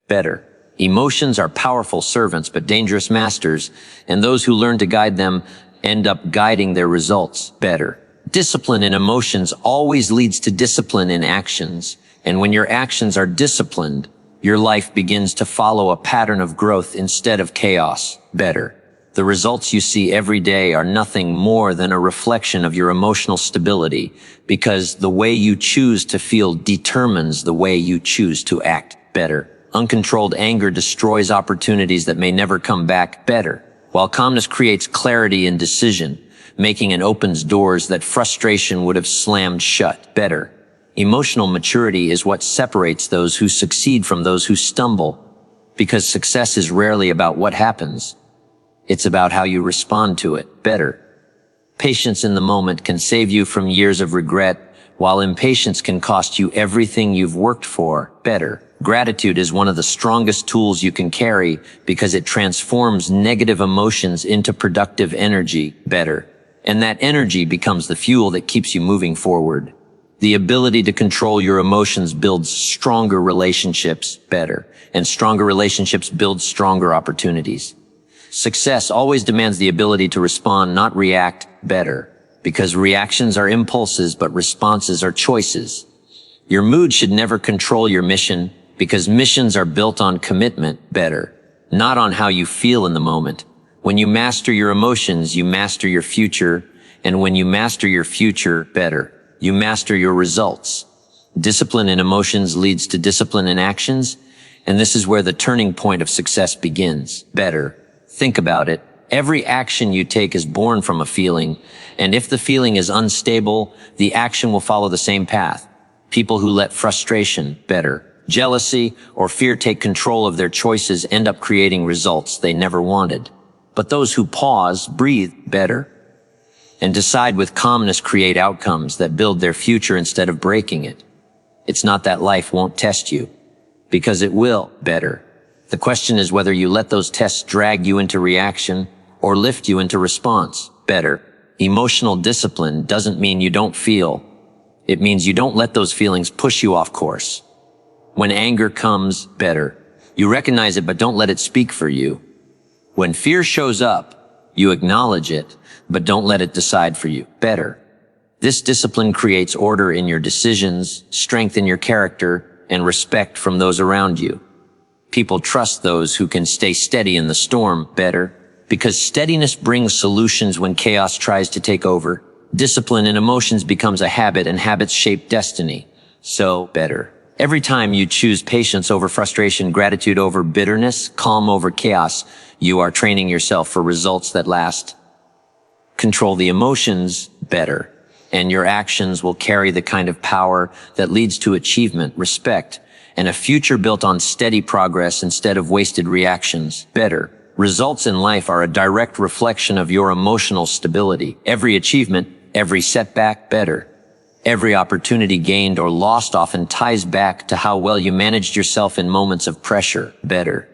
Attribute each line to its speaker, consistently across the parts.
Speaker 1: better. Emotions are powerful servants but dangerous masters, and those who learn to guide them end up guiding their results better. Discipline in emotions always leads to discipline in actions, and when your actions are disciplined, your life begins to follow a pattern of growth instead of chaos better. The results you see every day are nothing more than a reflection of your emotional stability, because the way you choose to feel determines the way you choose to act better. Uncontrolled anger destroys opportunities that may never come back better, while calmness creates clarity in decision making and opens doors that frustration would have slammed shut better. Emotional maturity is what separates those who succeed from those who stumble, because success is rarely about what happens. It's about how you respond to it better. Patience in the moment can save you from years of regret, while impatience can cost you everything you've worked for better. Gratitude is one of the strongest tools you can carry because it transforms negative emotions into productive energy better. And that energy becomes the fuel that keeps you moving forward. The ability to control your emotions builds stronger relationships better, and stronger relationships build stronger opportunities. Success always demands the ability to respond, not react better, because reactions are impulses, but responses are choices. Your mood should never control your mission, because missions are built on commitment better, not on how you feel in the moment. When you master your emotions, you master your future, and when you master your future better, you master your results. Discipline in emotions leads to discipline in actions, and this is where the turning point of success begins better. Think about it. Every action you take is born from a feeling, and if the feeling is unstable, the action will follow the same path. People who let frustration better, jealousy, or fear take control of their choices end up creating results they never wanted. But those who pause, breathe better, and decide with calmness create outcomes that build their future instead of breaking it. It's not that life won't test you, because it will better. The question is whether you let those tests drag you into reaction or lift you into response better. Emotional discipline doesn't mean you don't feel. It means you don't let those feelings push you off course. When anger comes better, you recognize it but don't let it speak for you. When fear shows up, you acknowledge it, but don't let it decide for you better. This discipline creates order in your decisions, strength in your character, and respect from those around you. People trust those who can stay steady in the storm better, because steadiness brings solutions when chaos tries to take over. Discipline in emotions becomes a habit, and habits shape destiny. So better. Every time you choose patience over frustration, gratitude over bitterness, calm over chaos, you are training yourself for results that last. Control the emotions better, and your actions will carry the kind of power that leads to achievement, respect, and a future built on steady progress instead of wasted reactions better. Results in life are a direct reflection of your emotional stability. Every achievement, every setback better. Every opportunity gained or lost often ties back to how well you managed yourself in moments of pressure better.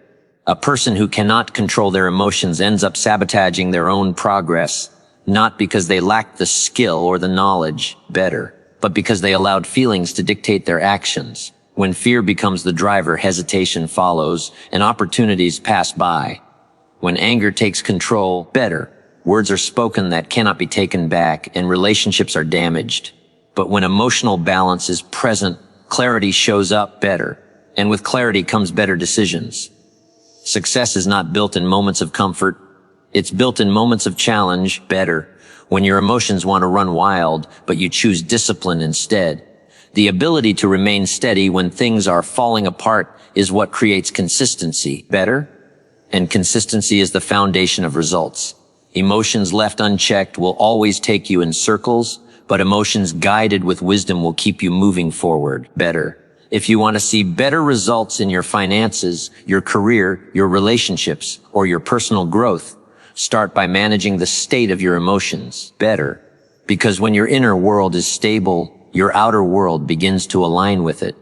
Speaker 1: A person who cannot control their emotions ends up sabotaging their own progress, not because they lacked the skill or the knowledge better, but because they allowed feelings to dictate their actions. When fear becomes the driver, hesitation follows, and opportunities pass by. When anger takes control better, words are spoken that cannot be taken back, and relationships are damaged. But when emotional balance is present, clarity shows up better, and with clarity comes better decisions. Success is not built in moments of comfort. It's built in moments of challenge better, when your emotions want to run wild, but you choose discipline instead. The ability to remain steady when things are falling apart is what creates consistency better, and consistency is the foundation of results. Emotions left unchecked will always take you in circles, but emotions guided with wisdom will keep you moving forward better. If you want to see better results in your finances, your career, your relationships, or your personal growth, start by managing the state of your emotions better. Because when your inner world is stable, your outer world begins to align with it.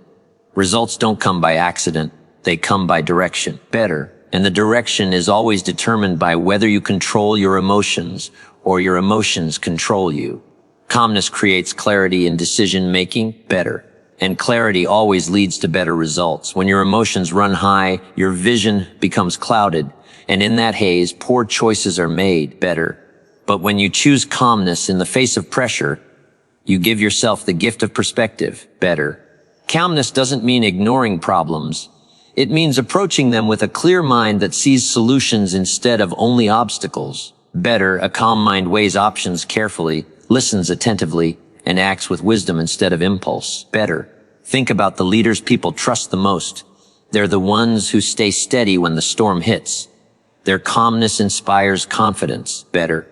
Speaker 1: Results don't come by accident. They come by direction better. And the direction is always determined by whether you control your emotions or your emotions control you. Calmness creates clarity in decision-making better, And clarity always leads to better results. When your emotions run high, your vision becomes clouded, and in that haze, poor choices are made. Better. But when you choose calmness in the face of pressure, you give yourself the gift of perspective. Better. Calmness doesn't mean ignoring problems. It means approaching them with a clear mind that sees solutions instead of only obstacles. Better. A calm mind weighs options carefully, listens attentively, and acts with wisdom instead of impulse. Better. Think about the leaders people trust the most. They're the ones who stay steady when the storm hits. Their calmness inspires confidence. Better.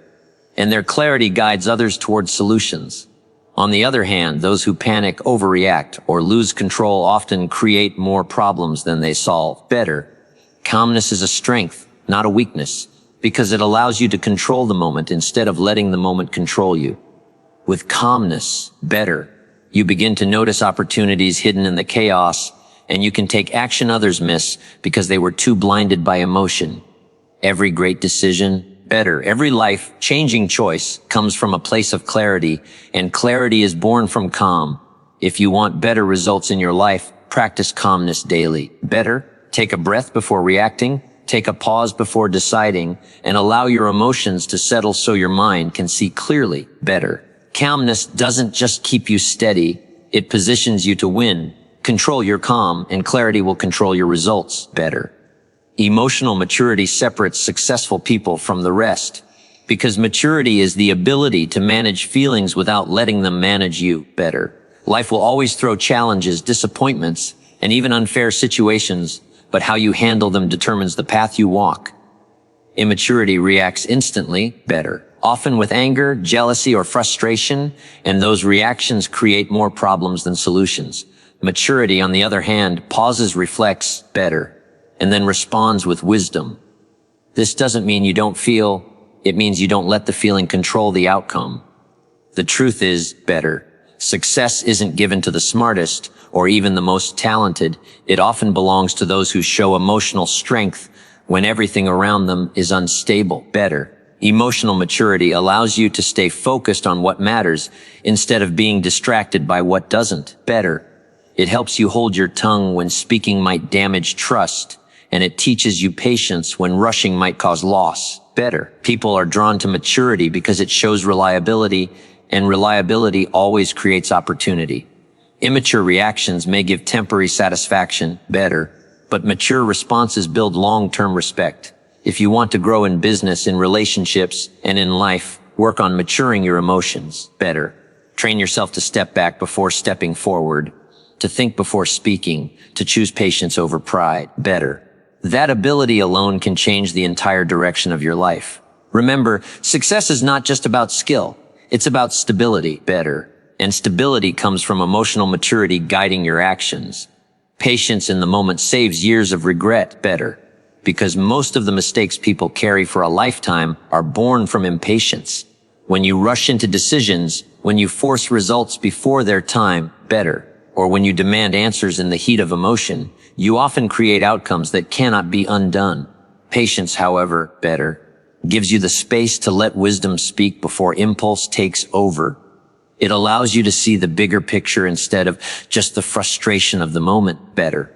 Speaker 1: And their clarity guides others towards solutions. On the other hand, those who panic, overreact, or lose control often create more problems than they solve. Better. Calmness is a strength, not a weakness, because it allows you to control the moment instead of letting the moment control you. With calmness, better, you begin to notice opportunities hidden in the chaos, and you can take action others miss because they were too blinded by emotion. Every great decision, better, every life-changing choice comes from a place of clarity, and clarity is born from calm. If you want better results in your life, practice calmness daily. Better, take a breath before reacting, take a pause before deciding, and allow your emotions to settle so your mind can see clearly. Better. Calmness doesn't just keep you steady, it positions you to win. Control your calm, and clarity will control your results. Better. Emotional maturity separates successful people from the rest, because maturity is the ability to manage feelings without letting them manage you. Better. Life will always throw challenges, disappointments, and even unfair situations, but how you handle them determines the path you walk. Immaturity reacts instantly. Better. Often with anger, jealousy, or frustration, and those reactions create more problems than solutions. Maturity, on the other hand, pauses, reflects. Better. And then responds with wisdom. This doesn't mean you don't feel, it means you don't let the feeling control the outcome. The truth is, better. Success isn't given to the smartest or even the most talented. It often belongs to those who show emotional strength when everything around them is unstable. Better. Emotional maturity allows you to stay focused on what matters instead of being distracted by what doesn't. Better. It helps you hold your tongue when speaking might damage trust, and it teaches you patience when rushing might cause loss. Better. People are drawn to maturity because it shows reliability, and reliability always creates opportunity. Immature reactions may give temporary satisfaction. Better. But mature responses build long-term respect. If you want to grow in business, in relationships, and in life, work on maturing your emotions. Better. Train yourself to step back before stepping forward, to think before speaking, to choose patience over pride. Better. That ability alone can change the entire direction of your life. Remember, success is not just about skill. It's about stability. Better. And stability comes from emotional maturity guiding your actions. Patience in the moment saves years of regret. Better. Because most of the mistakes people carry for a lifetime are born from impatience. When you rush into decisions, when you force results before their time. Better. Or when you demand answers in the heat of emotion, you often create outcomes that cannot be undone. Patience, however, better, gives you the space to let wisdom speak before impulse takes over. It allows you to see the bigger picture instead of just the frustration of the moment. Better.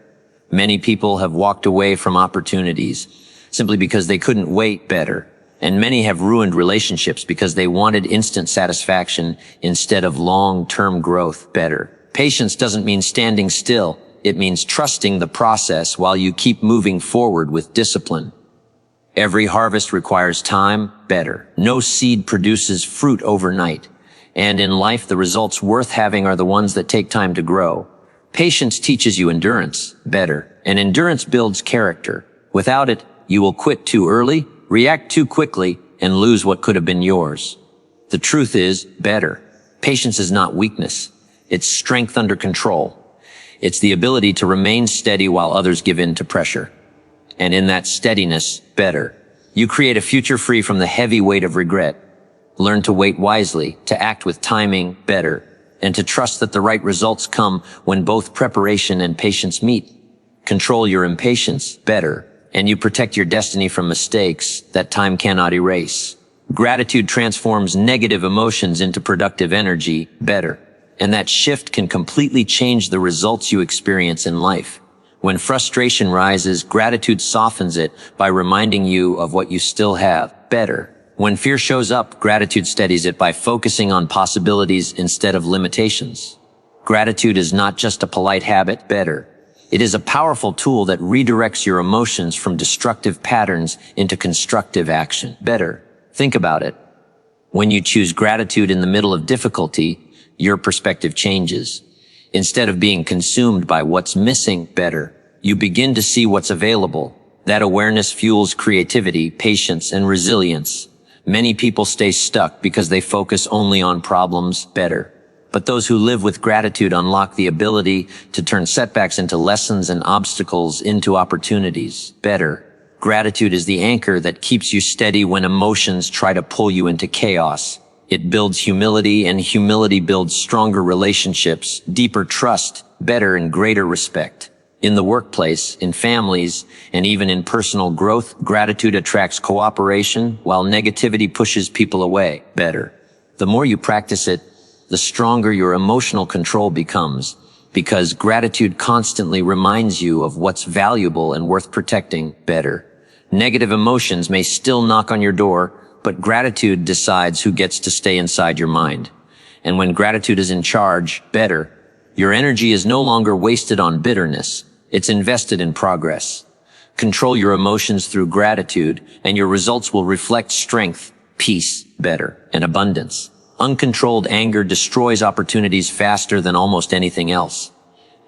Speaker 1: Many people have walked away from opportunities simply because they couldn't wait. Better. And many have ruined relationships because they wanted instant satisfaction instead of long-term growth. Better. Patience doesn't mean standing still. It means trusting the process while you keep moving forward with discipline. Every harvest requires time. Better. No seed produces fruit overnight. And in life, the results worth having are the ones that take time to grow. Patience teaches you endurance. Better. And endurance builds character. Without it, you will quit too early, react too quickly, and lose what could have been yours. The truth is, better. Patience is not weakness. It's strength under control. It's the ability to remain steady while others give in to pressure. And in that steadiness, better. You create a future free from the heavy weight of regret. Learn to wait wisely, to act with timing. Better. And to trust that the right results come when both preparation and patience meet. Control your impatience. Better. And you protect your destiny from mistakes that time cannot erase. Gratitude transforms negative emotions into productive energy. Better. And that shift can completely change the results you experience in life. When frustration rises, gratitude softens it by reminding you of what you still have. Better. When fear shows up, gratitude steadies it by focusing on possibilities instead of limitations. Gratitude is not just a polite habit. Better. It is a powerful tool that redirects your emotions from destructive patterns into constructive action. Better. Think about it. When you choose gratitude in the middle of difficulty, your perspective changes. Instead of being consumed by what's missing, better, you begin to see what's available. That awareness fuels creativity, patience, and resilience. Many people stay stuck because they focus only on problems. Better. But those who live with gratitude unlock the ability to turn setbacks into lessons and obstacles into opportunities. Better. Gratitude is the anchor that keeps you steady when emotions try to pull you into chaos. It builds humility, and humility builds stronger relationships, deeper trust, better and greater respect. In the workplace, in families, and even in personal growth, gratitude attracts cooperation, while negativity pushes people away. Better. The more you practice it, the stronger your emotional control becomes, because gratitude constantly reminds you of what's valuable and worth protecting. Better. Negative emotions may still knock on your door, but gratitude decides who gets to stay inside your mind. And when gratitude is in charge, better, your energy is no longer wasted on bitterness. It's invested in progress. Control your emotions through gratitude, and your results will reflect strength, peace, better, and abundance. Uncontrolled anger destroys opportunities faster than almost anything else.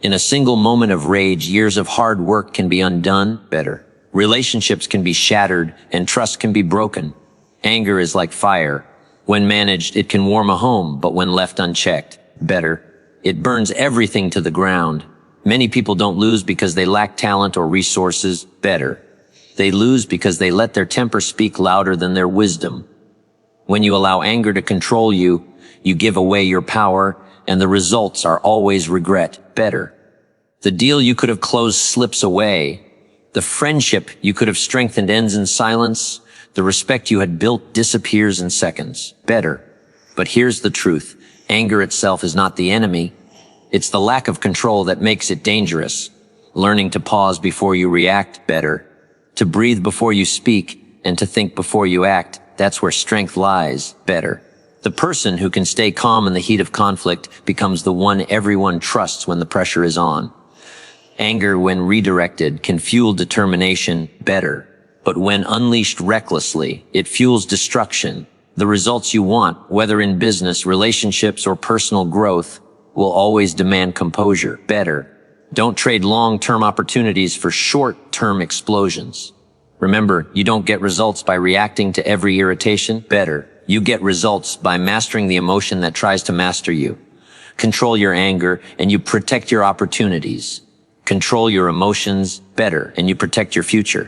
Speaker 1: In a single moment of rage, years of hard work can be undone. Better. Relationships can be shattered, and trust can be broken. Anger is like fire. When managed, it can warm a home, but when left unchecked, better, it burns everything to the ground. Many people don't lose because they lack talent or resources. Better. They lose because they let their temper speak louder than their wisdom. When you allow anger to control you, you give away your power, and the results are always regret. Better. The deal you could have closed slips away. The friendship you could have strengthened ends in silence. The respect you had built disappears in seconds. Better. But here's the truth. Anger itself is not the enemy. It's the lack of control that makes it dangerous. Learning to pause before you react. Better. To breathe before you speak, and to think before you act. That's where strength lies. Better. The person who can stay calm in the heat of conflict becomes the one everyone trusts when the pressure is on. Anger, when redirected, can fuel determination. Better. But when unleashed recklessly, it fuels destruction. The results you want, whether in business, relationships, or personal growth, will always demand composure. Better. Don't trade long-term opportunities for short-term explosions. Remember, you don't get results by reacting to every irritation. Better. You get results by mastering the emotion that tries to master you. Control your anger, and you protect your opportunities. Control your emotions. Better. And you protect your future.